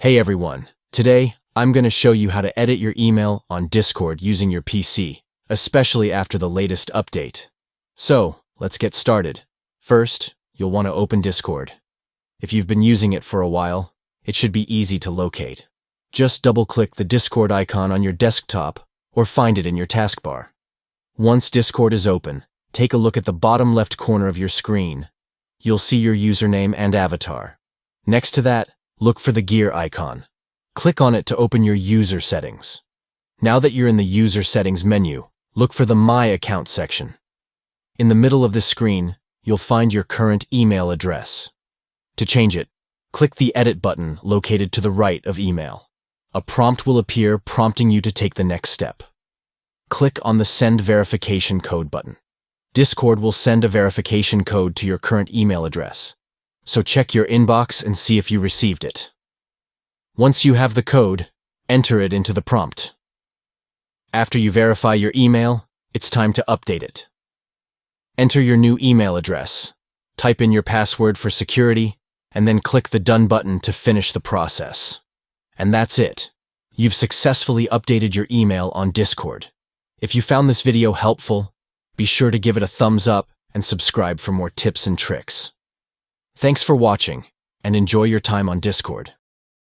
Hey everyone, today I'm going to show you how to edit your email on Discord using your PC, especially after the latest update. So, let's get started. First, you'll want to open Discord. If you've been using it for a while, it should be easy to locate. Just double-click the Discord icon on your desktop or find it in your taskbar. Once Discord is open, take a look at the bottom left corner of your screen. You'll see your username and avatar. Next to that, look for the gear icon. Click on it to open your user settings. Now that you're in the user settings menu, look for the My Account section. In the middle of the screen, you'll find your current email address. To change it, click the Edit button located to the right of email. A prompt will appear prompting you to take the next step. Click on the Send Verification Code button. Discord will send a verification code to your current email address. So check your inbox and see if you received it. Once you have the code, enter it into the prompt. After you verify your email, it's time to update it. Enter your new email address, type in your password for security, and then click the Done button to finish the process. And that's it. You've successfully updated your email on Discord. If you found this video helpful, be sure to give it a thumbs up and subscribe for more tips and tricks. Thanks for watching, and enjoy your time on Discord.